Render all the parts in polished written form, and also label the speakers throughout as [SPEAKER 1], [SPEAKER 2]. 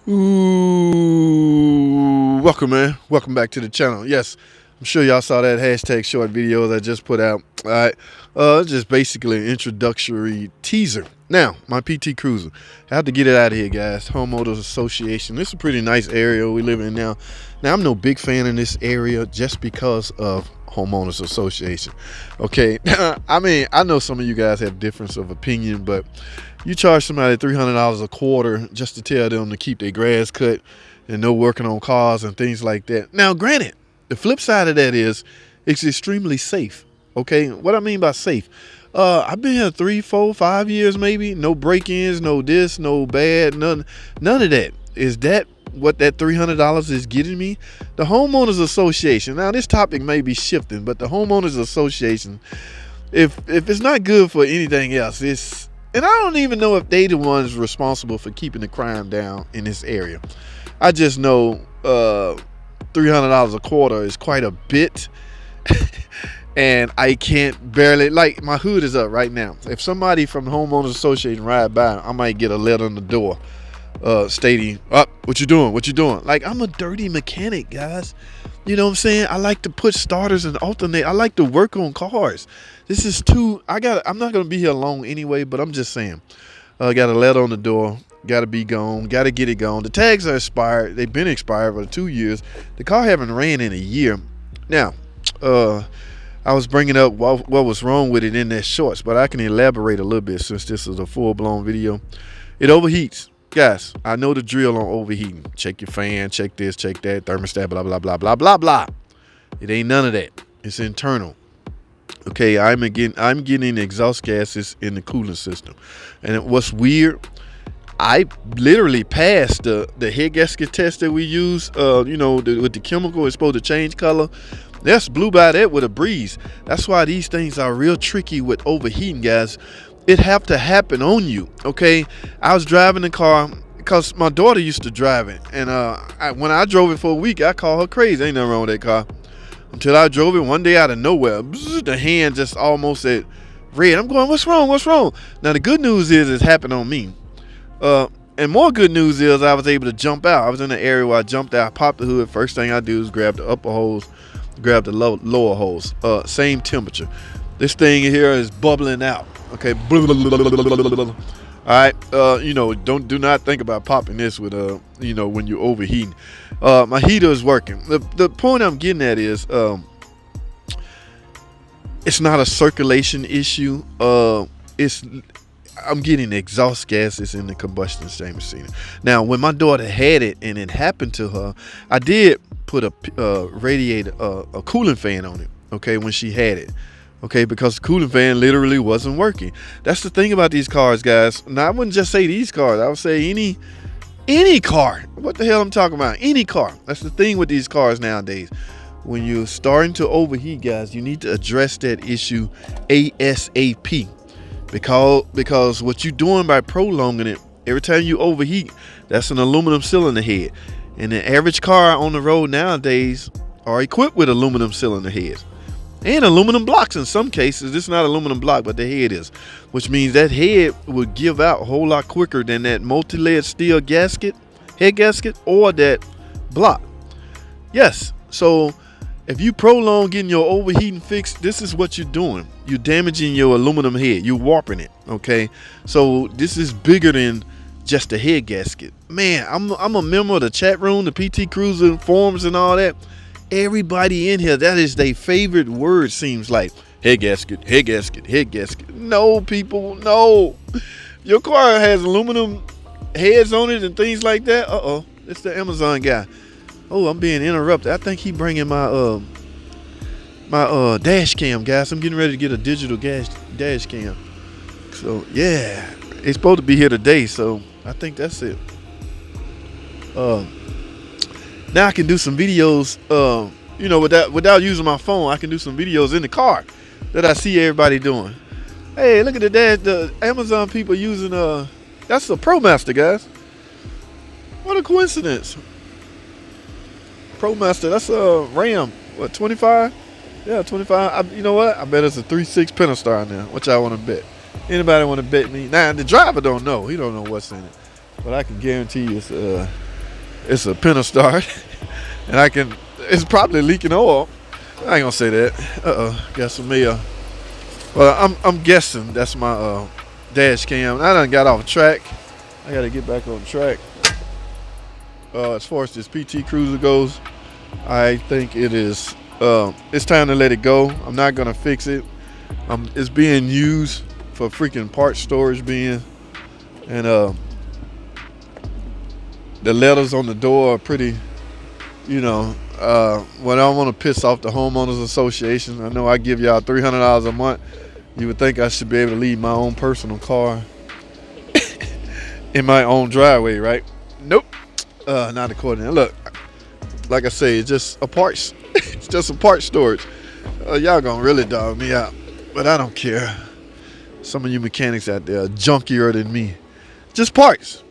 [SPEAKER 1] Ooh, welcome, man. Welcome back to the channel. Yes, I'm sure y'all saw that hashtag short video that I just put out. All right, just basically an introductory teaser. Now, my PT Cruiser. I have to get it out of here, guys. Homeowners Association. This is a pretty nice area we live in now. Now, I'm no big fan in this area just because of Homeowners Association. Okay, I mean, I know some of you guys have difference of opinion, but you charge somebody $300 a quarter just to tell them to keep their grass cut and no working on cars and things like that. Now, granted, the flip side of that is it's extremely safe. Okay, what I mean by safe, I've been here 3, 4, 5 years maybe. No break-ins, no this, no bad, none of that. Is that what that $300 is getting me? The Homeowners Association. Now, this topic may be shifting, but the Homeowners Association, if it's not good for anything else, it's, and I don't even know if they the ones responsible for keeping the crime down in this area. I just know $300 a quarter is quite a bit. And I can't barely, like, my hood is up right now. If somebody from the Homeowners Association ride by, I might get a letter on the door stating, what you doing? What you doing? Like, I'm a dirty mechanic, guys. You know what I'm saying? I like to put starters and alternate. I like to work on cars. This is too, I'm not going to be here long anyway, but I'm just saying. Got a letter on the door. Got to be gone. Got to get it gone. The tags are expired. They've been expired for 2 years. The car haven't ran in a year. Now, I was bringing up what was wrong with it in that shorts, but I can elaborate a little bit since this is a full-blown video. It overheats. Guys, I know the drill on overheating. Check your fan, check this, check that, thermostat, blah, blah, blah, blah, blah, blah. It ain't none of that. It's internal. Okay, I'm getting exhaust gases in the cooling system. And what's weird, I literally passed the head gasket test that we use, with the chemical. It's supposed to change color. That's blew by that with a breeze. That's why these things are real tricky with overheating, guys. It have to happen on you, okay? I was driving the car because my daughter used to drive it. And when I drove it for a week, I called her crazy. Ain't nothing wrong with that car. Until I drove it one day out of nowhere. The hand just almost said red. I'm going, what's wrong? What's wrong? Now, the good news is it's happened on me. And more good news is I was able to jump out. I was in an area where I jumped out, popped the hood. First thing I do is grab the upper hose, grab the lower hose. Same temperature. This thing here is bubbling out. Okay. All right. Do not think about popping this with when you're overheating. My heater is working. The point I'm getting at is it's not a circulation issue. I'm getting exhaust gases in the combustion chamber machine. Now, when my daughter had it and it happened to her, I did put a radiator, a cooling fan on it, okay, when she had it, okay, because the cooling fan literally wasn't working. That's the thing about these cars, guys. Now, I wouldn't just say these cars. I would say any car. What the hell I'm talking about? Any car. That's the thing with these cars nowadays. When you're starting to overheat, guys, you need to address that issue ASAP. Because what you're doing by prolonging it, every time you overheat, that's an aluminum cylinder head. And the average car on the road nowadays are equipped with aluminum cylinder heads. And aluminum blocks in some cases. It's not aluminum block, but the head is. Which means that head will give out a whole lot quicker than that multi-layered steel gasket, head gasket, or that block. Yes, so if you prolong getting your overheating fixed, this is what you're doing. You're damaging your aluminum head. You're warping it, okay? So this is bigger than just a head gasket. Man, I'm a member of the chat room, the PT Cruiser forums and all that. Everybody in here, that is their favorite word, seems like. Head gasket, head gasket, head gasket. No, people, no. Your car has aluminum heads on it and things like that. Uh-oh, it's the Amazon guy. Oh, I'm being interrupted. I think he bringing my dash cam, guys. I'm getting ready to get a digital dash cam. So yeah, it's supposed to be here today. So I think that's it. Now I can do some videos. Without using my phone, I can do some videos in the car that I see everybody doing. Hey, look at the dash. The Amazon people using that's the ProMaster, guys. What a coincidence. ProMaster, that's a RAM. What, 25? Yeah, 25. You know what? I bet it's a 3.6 Pentastar in there. What y'all want to bet? Anybody want to bet me? Now, the driver don't know. He don't know what's in it. But I can guarantee you it's It's a Penastart, and it's probably leaking oil. I ain't gonna say that. Got some mail. Well, I'm guessing that's my dash cam. I done got off track. I gotta get back on track. As far as this PT Cruiser goes, I think it is. It's time to let it go. I'm not gonna fix it. It's being used for freaking part storage bin, and the letters on the door are pretty. You know, when I want to piss off the homeowners association, I know I give y'all $300 a month. You would think I should be able to leave my own personal car in my own driveway, right? Nope. Not according to look. Like I say, it's just a parts. It's just a part storage. Y'all gonna really dog me out, but I don't care. Some of you mechanics out there are junkier than me. Just parts.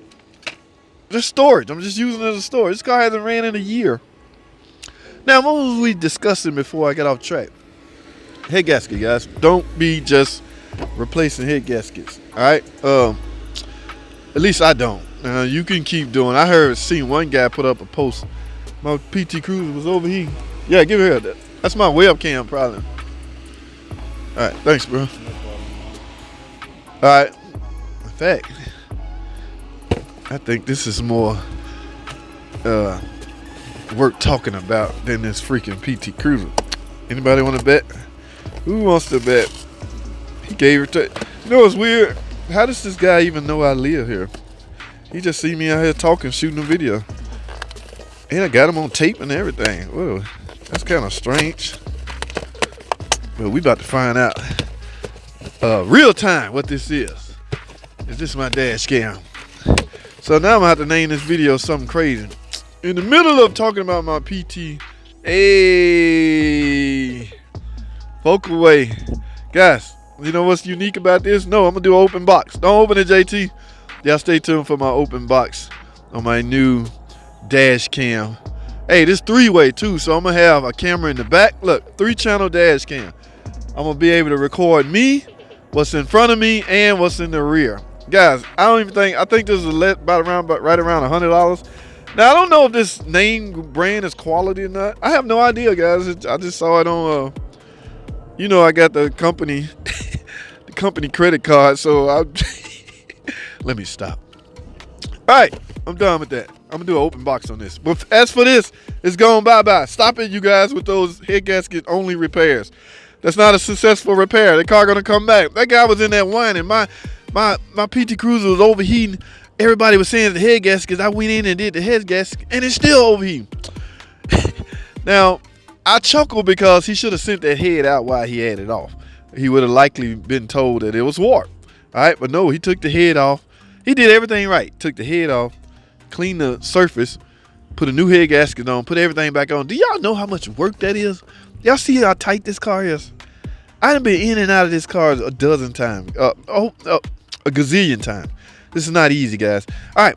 [SPEAKER 1] Just storage. I'm just using it as a storage. This car hasn't ran in a year. Now, what was we discussing before I got off track? Head gasket, guys. Don't be just replacing head gaskets. All right. At least I don't. You can keep doing. I seen one guy put up a post. My PT Cruiser was over here. Yeah, give it here. That's my webcam problem. All right. Thanks, bro. All right. In fact, I think this is more worth talking about than this freaking PT Cruiser. Anybody want to bet? Who wants to bet? He gave it to. You know what's weird? How does this guy even know I live here? He just see me out here talking, shooting a video. And I got him on tape and everything. Whoa, that's kind of strange. But we about to find out real time what this is. Is this my dash cam? So now I'm gonna have to name this video something crazy. In the middle of talking about my PT, focal way. Guys, you know what's unique about this? No, I'm gonna do an open box. Don't open it, JT. Y'all stay tuned for my open box on my new dash cam. Hey, this 3-way too, so I'm gonna have a camera in the back. Look, 3-channel dash cam. I'm gonna be able to record me, what's in front of me, and what's in the rear. Guys, I think this is right around $100. Now, I don't know if this name brand is quality or not. I have no idea, guys. I just saw it on, I got the company credit card, so let me stop. All right, I'm done with that. I'm gonna do an open box on this. But as for this, it's gone bye-bye. Stop it, you guys, with those head gasket only repairs. That's not a successful repair. The car gonna come back. That guy was in that wine, and my PT Cruiser was overheating. Everybody was saying the head gasket. I went in and did the head gasket, and it's still overheating. Now, I chuckle because he should have sent that head out while he had it off. He would have likely been told that it was warped. All right, but no, he took the head off. He did everything right. Took the head off, cleaned the surface, put a new head gasket on, put everything back on. Do y'all know how much work that is? Y'all see how tight this car is? I done been in and out of this car a dozen times. A gazillion times. This is not easy, guys. All right,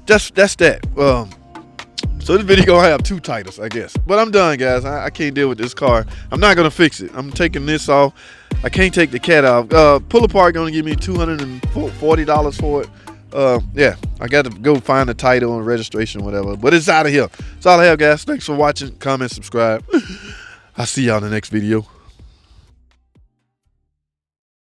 [SPEAKER 1] that's that. So this video gonna have 2 titles, I guess. But I'm done, guys. I can't deal with this car. I'm not gonna fix it. I'm taking this off. I can't take the cat off. Pull apart gonna give me $240 for it. Yeah, I got to go find the title and registration, whatever. But it's out of here. That's all I have, guys. Thanks for watching. Comment, subscribe. I'll see y'all in the next video.